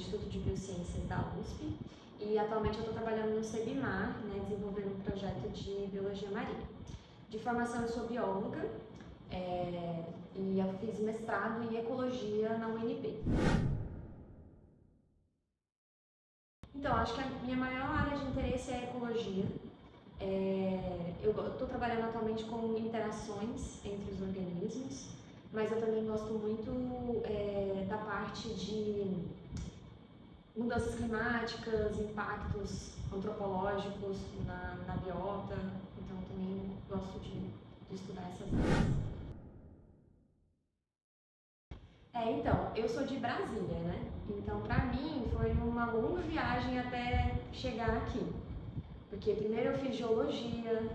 Instituto de Biociências da USP e atualmente eu estou trabalhando no CEBIMAR, desenvolvendo um projeto de biologia marinha. De formação eu sou bióloga e eu fiz mestrado em ecologia na UNB. Então, acho que a minha maior área de interesse é a ecologia. Eu estou trabalhando atualmente com interações entre os organismos, mas eu também gosto muito da parte de mudanças climáticas, impactos antropológicos na biota, então eu também gosto de estudar essas áreas. Então, eu sou de Brasília, né? Então, pra mim, foi uma longa viagem até chegar aqui. Porque primeiro eu fiz geologia,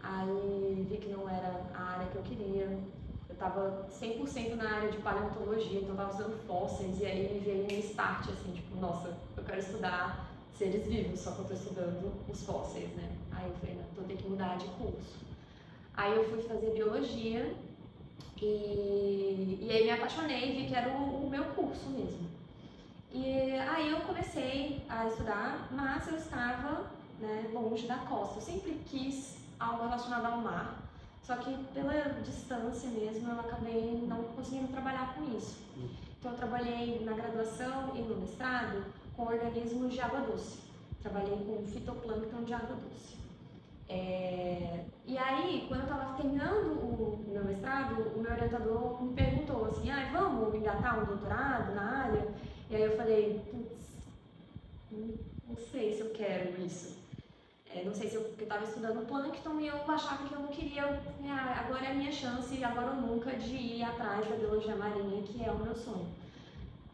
aí vi que não era a área que eu queria. Eu estava 100% na área de paleontologia, então eu estava estudando fósseis, e aí me veio um start, assim, tipo, nossa, eu quero estudar seres vivos, só que eu estou estudando os fósseis, né? Aí eu falei, não, então eu tenho que mudar de curso. Aí eu fui fazer biologia, e aí me apaixonei e vi que era o meu curso mesmo. E aí eu comecei a estudar, mas eu estava longe da costa. Eu sempre quis algo relacionado ao mar, só que pela distância mesmo eu acabei não conseguindo trabalhar com isso. Então eu trabalhei na graduação e no mestrado com organismos de água doce. Trabalhei com fitoplâncton de água doce. E aí, quando eu estava terminando o meu mestrado, o meu orientador me perguntou assim, vamos engatar um doutorado na área? E aí eu falei, putz, não sei se eu quero isso. Não sei se porque eu estava estudando plâncton e eu achava que eu não queria, agora é a minha chance, agora ou nunca, de ir atrás da biologia marinha, que é o meu sonho.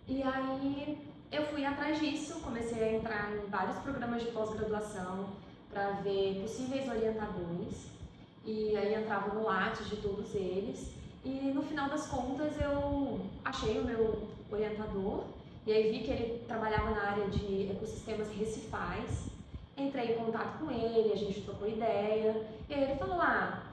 E aí eu fui atrás disso, comecei a entrar em vários programas de pós-graduação para ver possíveis orientadores, e aí entrava no Lattes de todos eles, e no final das contas eu achei o meu orientador, e aí vi que ele trabalhava na área de ecossistemas recifais. Entrei em contato com ele, a gente trocou ideia, e aí ele falou,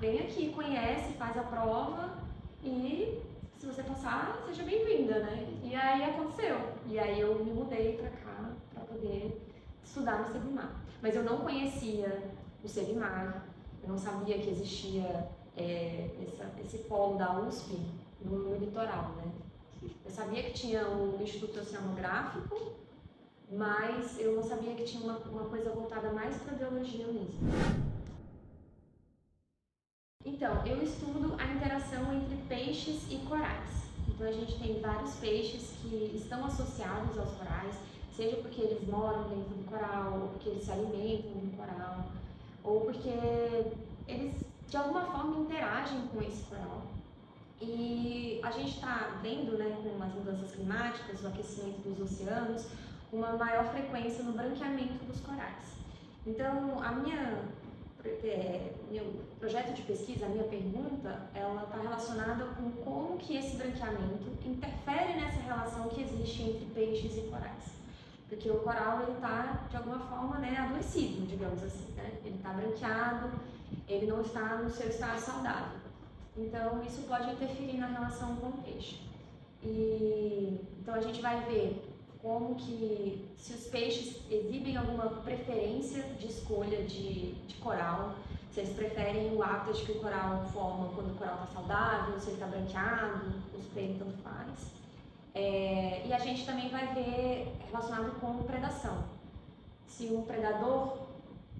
vem aqui, conhece, faz a prova, e se você passar, seja bem-vinda, né? E aí aconteceu, e aí eu me mudei pra cá pra poder estudar no CEBIMAR. Mas eu não conhecia o CEBIMAR, eu não sabia que existia esse polo da USP no litoral, né? Eu sabia que tinha o Instituto Oceanográfico, mas eu não sabia que tinha uma coisa voltada mais para a biologia mesmo. Então, eu estudo a interação entre peixes e corais. Então, a gente tem vários peixes que estão associados aos corais, seja porque eles moram dentro do coral, ou porque eles se alimentam do coral, ou porque eles de alguma forma interagem com esse coral. E a gente está vendo, com as mudanças climáticas, o aquecimento dos oceanos, uma maior frequência no branqueamento dos corais. Então, meu projeto de pesquisa, a minha pergunta, ela está relacionada com como que esse branqueamento interfere nessa relação que existe entre peixes e corais. Porque o coral está, de alguma forma, adoecido, digamos assim, né? Ele está branqueado, ele não está no seu estado saudável. Então, isso pode interferir na relação com o peixe. Então, a gente vai ver como que, se os peixes exibem alguma preferência de escolha de coral, se eles preferem o hábitat que o coral forma quando o coral está saudável, se ele está branqueado, os peixes tanto faz. E a gente também vai ver relacionado com predação. Se um predador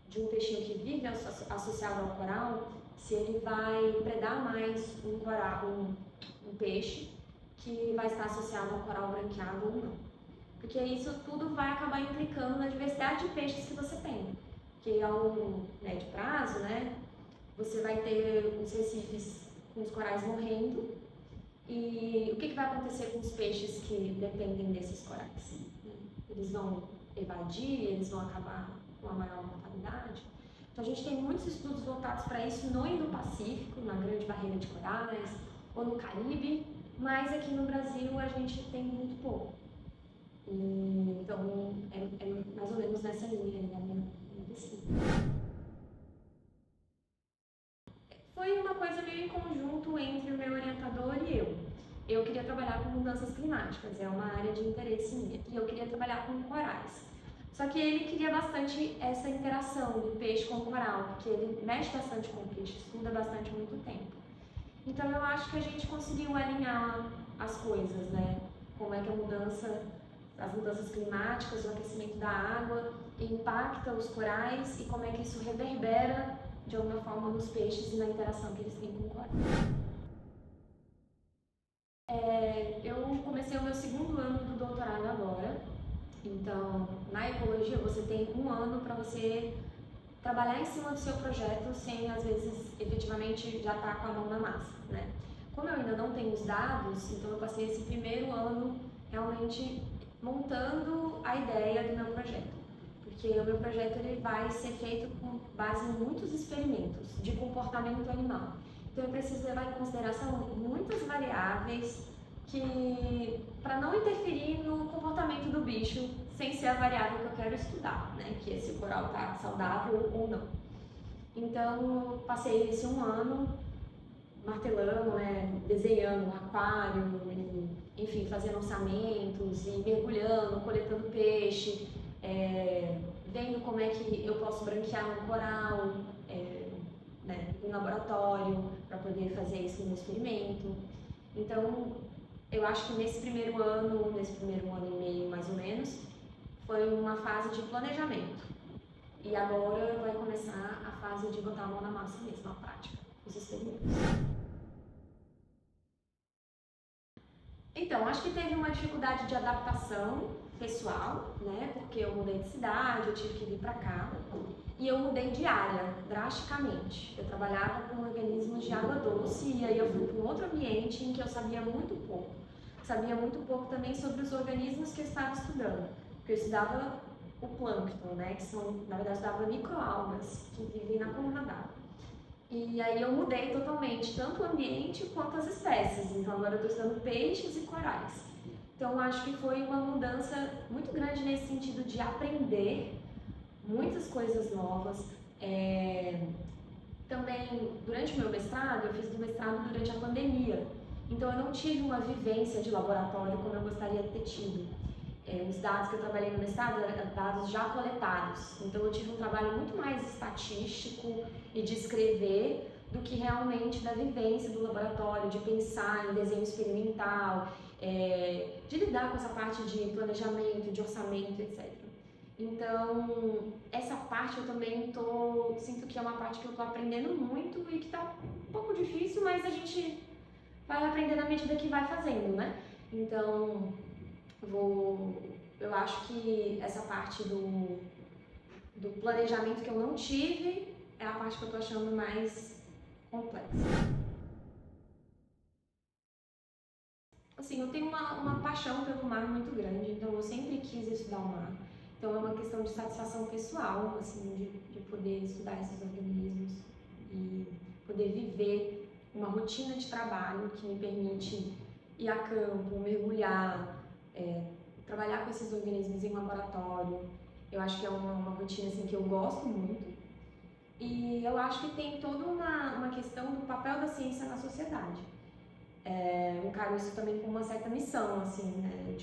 de um peixinho que vive associado ao coral, se ele vai predar mais um peixe que vai estar associado ao coral branqueado ou não. Porque isso tudo vai acabar implicando na diversidade de peixes que você tem. Porque ao longo médio prazo, você vai ter os recifes com os corais morrendo. E o que vai acontecer com os peixes que dependem desses corais? Eles vão evadir, eles vão acabar com a maior mortalidade. Então a gente tem muitos estudos voltados para isso no Indo-Pacífico, na Grande Barreira de Corais, ou no Caribe, mas aqui no Brasil a gente tem muito pouco. Então é mais ou menos nessa linha da minha pesquisa. Foi uma coisa meio em conjunto entre o meu orientador e eu. eu queria trabalhar com mudanças climáticas, é uma área de interesse minha, e eu queria trabalhar com corais. Só que ele queria bastante essa interação do peixe com o coral, porque ele mexe bastante com o peixe, estuda bastante há muito tempo. Então eu acho que a gente conseguiu alinhar as coisas, né? Como é que as mudanças climáticas, o aquecimento da água impacta os corais e como é que isso reverbera de alguma forma nos peixes e na interação que eles têm com o coral. Eu comecei o meu segundo ano do doutorado agora, então na ecologia você tem um ano para você trabalhar em cima do seu projeto sem, às vezes, efetivamente já estar com a mão na massa, né? Como eu ainda não tenho os dados, então eu passei esse primeiro ano realmente montando a ideia do meu projeto. Porque o meu projeto ele vai ser feito com base em muitos experimentos de comportamento animal. Então eu preciso levar em consideração muitas variáveis para não interferir no comportamento do bicho sem ser a variável que eu quero estudar, né? Que é se o coral está saudável ou não. Então, passei esse um ano martelando, né? Desenhando um aquário, enfim, fazendo orçamentos e mergulhando, coletando peixe, vendo como é que eu posso branquear um coral, né? Em laboratório, para poder fazer isso no experimento. Então, eu acho que nesse primeiro ano e meio mais ou menos, foi uma fase de planejamento. E agora vai começar a fase de botar a mão na massa mesmo, na prática, os experimentos. Então, acho que teve uma dificuldade de adaptação pessoal, né? Porque eu mudei de cidade, eu tive que vir para cá. E eu mudei de área, drasticamente. Eu trabalhava com organismos de água doce e aí eu fui para um outro ambiente em que eu sabia muito pouco. Sabia muito pouco também sobre os organismos que eu estava estudando. Porque eu estudava o plâncton, né? Que são, na verdade, eu estudava microalgas que vivem na coluna d'água. E aí eu mudei totalmente, tanto o ambiente quanto as espécies. Então agora eu estou estudando peixes e corais. Então acho que foi uma mudança muito grande nesse sentido de aprender muitas coisas novas. Também, durante o meu mestrado, eu fiz o mestrado durante a pandemia. Então eu não tive uma vivência de laboratório como eu gostaria de ter tido. Os dados que eu trabalhei no mestrado eram dados já coletados. Então eu tive um trabalho muito mais estatístico e de escrever do que realmente da vivência do laboratório, de pensar em desenho experimental, de lidar com essa parte de planejamento, de orçamento, etc. Então, essa parte eu também sinto que é uma parte que eu estou aprendendo muito e que está um pouco difícil, mas a gente vai aprender na medida que vai fazendo, né? Então, eu acho que essa parte do planejamento que eu não tive é a parte que eu estou achando mais complexa. Assim, eu tenho uma paixão pelo mar muito grande, então eu sempre quis estudar o mar. Então é uma questão de satisfação pessoal, assim, de poder estudar esses organismos e poder viver uma rotina de trabalho que me permite ir a campo, mergulhar, trabalhar com esses organismos em laboratório. Eu acho que é uma rotina assim, que eu gosto muito. E eu acho que tem toda uma questão do papel da ciência na sociedade. Eu encaro isso também como uma certa missão, assim, né?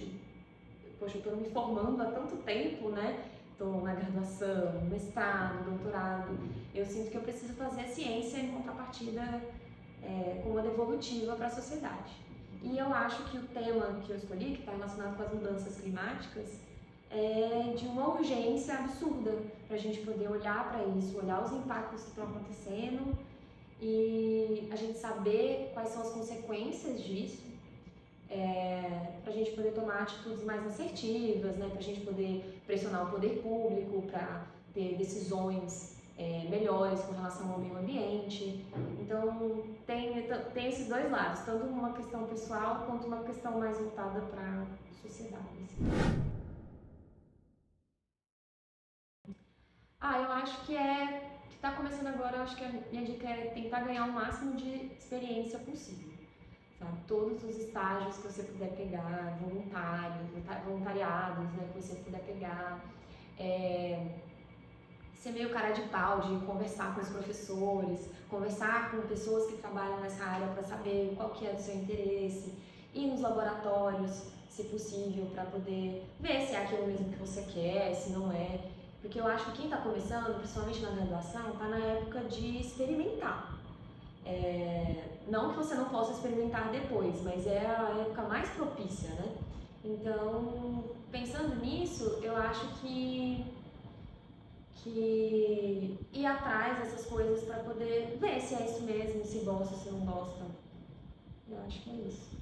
Poxa, eu estou me formando há tanto tempo, né? Estou na graduação, mestrado, doutorado. Eu sinto que eu preciso fazer a ciência em contrapartida como devolutiva para a sociedade. E eu acho que o tema que eu escolhi, que está relacionado com as mudanças climáticas, é de uma urgência absurda para a gente poder olhar para isso, olhar os impactos que estão acontecendo e a gente saber quais são as consequências disso, para a gente poder tomar atitudes mais assertivas, né? Para a gente poder pressionar o poder público para ter decisões melhores com relação ao meio ambiente. Então tem esses dois lados, tanto uma questão pessoal quanto uma questão mais voltada para a sociedade. Assim. Eu acho que está começando agora, eu acho que a minha dica é tentar ganhar o máximo de experiência possível. Sabe? Todos os estágios que você puder pegar, voluntariados, né, que você puder pegar, ser meio cara de pau de conversar com os professores, conversar com pessoas que trabalham nessa área para saber qual que é do seu interesse ir nos laboratórios, se possível, para poder ver se é aquilo mesmo que você quer, se não é. Porque eu acho que quem está começando, principalmente na graduação, está na época de experimentar. Não que você não possa experimentar depois, mas é a época mais propícia, né? Então, pensando nisso, eu acho que ir atrás dessas coisas para poder ver se é isso mesmo, se gosta, se não gosta. Eu acho que é isso.